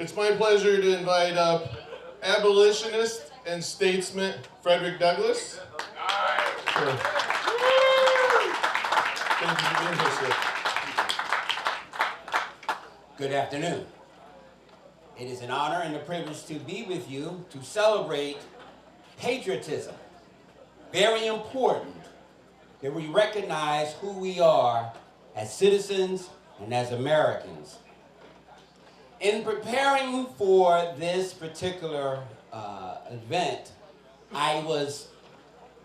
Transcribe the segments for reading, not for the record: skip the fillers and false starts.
It's my pleasure to invite up abolitionist and statesman Fredrick Douglass. Sure. Thank you for being here, sir. Good afternoon. It is an honor and a privilege to be with you to celebrate patriotism. Very important that we recognize who we are as citizens and as Americans. In preparing for this particular event, I was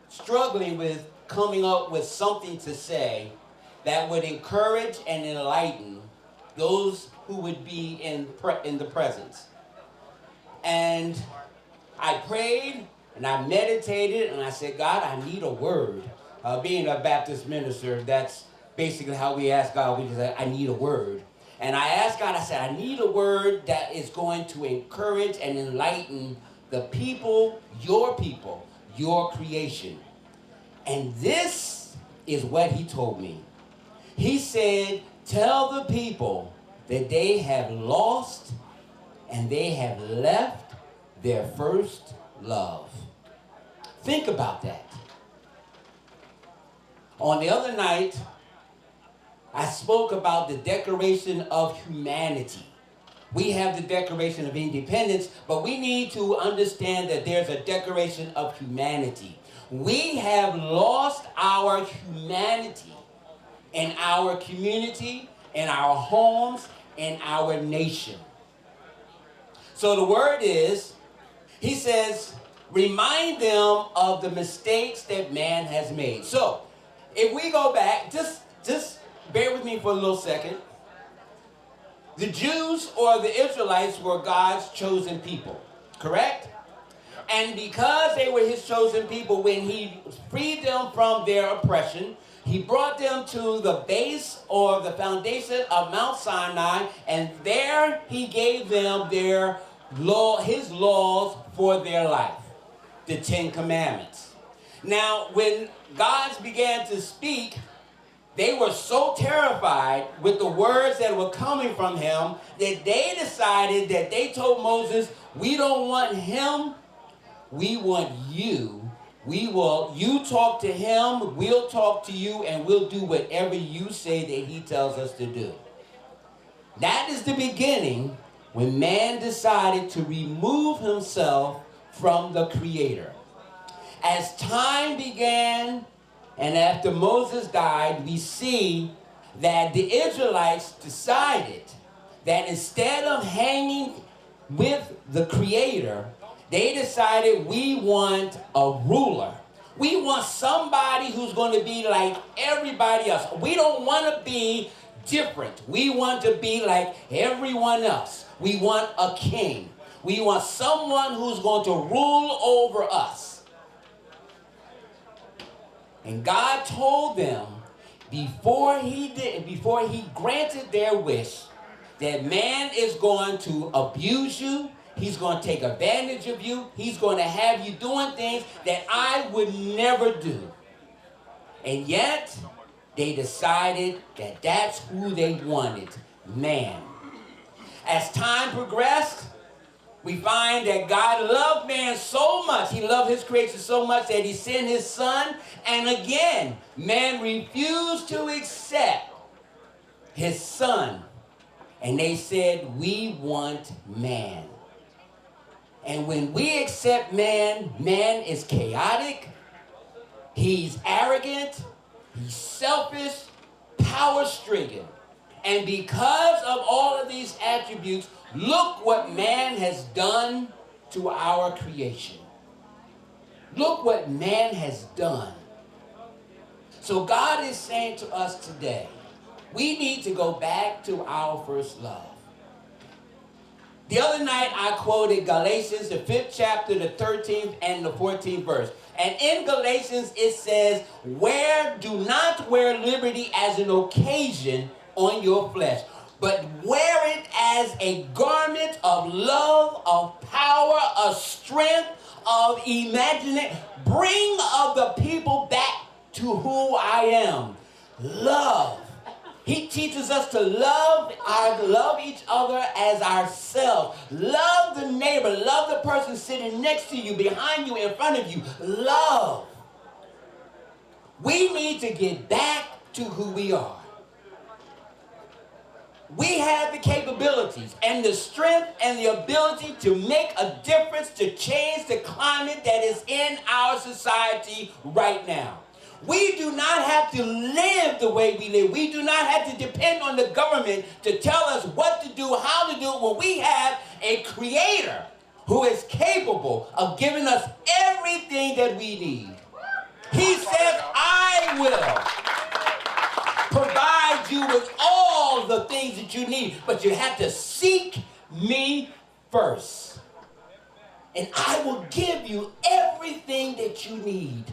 struggling with coming up with something to say that would encourage and enlighten those who would be in the presence. And I prayed and I meditated and I said, God, I need a word. Being a Baptist minister, that's basically how we ask God. We just say, I need a word. And I asked God, I said, I need a word that is going to encourage and enlighten the people, your creation. And this is what he told me. He said, tell the people that they have lost and they have left their first love. Think about that. On the other night, I spoke about the Declaration of Humanity. We have the Declaration of Independence, but we need to understand that there's a Declaration of Humanity. We have lost our humanity in our community, in our homes, in our nation. So the word is, he says, remind them of the mistakes that man has made. So if we go back, just bear with me for a little second. The Jews or the Israelites were God's chosen people, correct? And because they were his chosen people, when he freed them from their oppression, he brought them to the base or the foundation of Mount Sinai, and there he gave them their law, his laws for their life, the Ten Commandments. Now, when God began to speak, they were so terrified with the words that were coming from him that they decided that they told Moses, we don't want him, we want you. You talk to him, we'll talk to you, and we'll do whatever you say that he tells us to do. That is the beginning when man decided to remove himself from the Creator. As time began, and after Moses died, we see that the Israelites decided that instead of hanging with the Creator, they decided we want a ruler. We want somebody who's going to be like everybody else. We don't want to be different. We want to be like everyone else. We want a king. We want someone who's going to rule over us. And God told them before he granted their wish, that man is going to abuse you, he's going to take advantage of you, he's going to have you doing things that I would never do. And yet, they decided that that's who they wanted, man. As time progressed, we find that God loved man so much, he loved his creation so much that he sent his son, and again, man refused to accept his son. And they said, we want man. And when we accept man, man is chaotic, he's arrogant, he's selfish, power-stricken. And because of all of these attributes, look what man has done to our creation. Look what man has done. So God is saying to us today, we need to go back to our first love. The other night I quoted Galatians, the 5th chapter, the 13th and the 14th verse. And in Galatians it says, do not wear liberty as an occasion on your flesh, but wear it as a garment of love, of power, of strength, of imagination. Bring of the people back to who I am. Love, He teaches us to love each other as ourselves. Love the neighbor. Love the person sitting next to you, behind you, in front of you. Love. We need to get back to who we are. We have the capabilities and the strength and the ability to make a difference, to change the climate that is in our society right now. We do not have to live the way we live. We do not have to depend on the government to tell us what to do, how to do it, when we have a creator who is capable of giving us everything that we need. He says, I will provide you with all the things that you need, but you have to seek me first. And I will give you everything that you need.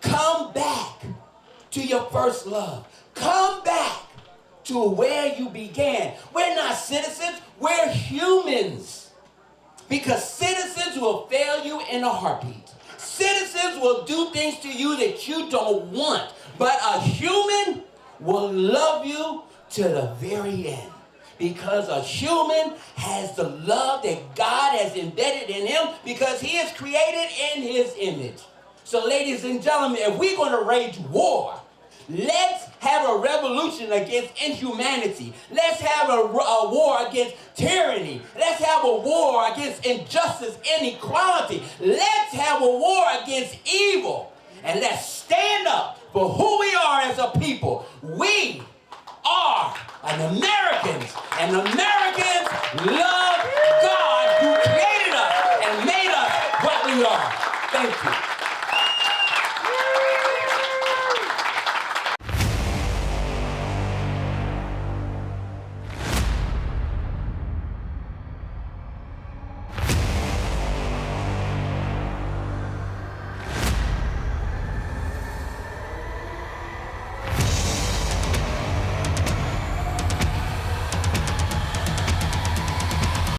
Come back to your first love. Come back to where you began. We're not citizens, we're humans. Because citizens will fail you in a heartbeat. Citizens will do things to you that you don't want. But a human will love you to the very end. Because a human has the love that God has embedded in him because he is created in his image. So ladies and gentlemen, if we're going to wage war, let's have a revolution against inhumanity. Let's have a war against tyranny. Let's have a war against injustice, inequality. Let's have a war against evil. And let's stand up for who we are as a people. We are Americans, and Americans love God who created us and made us what we are. Thank you.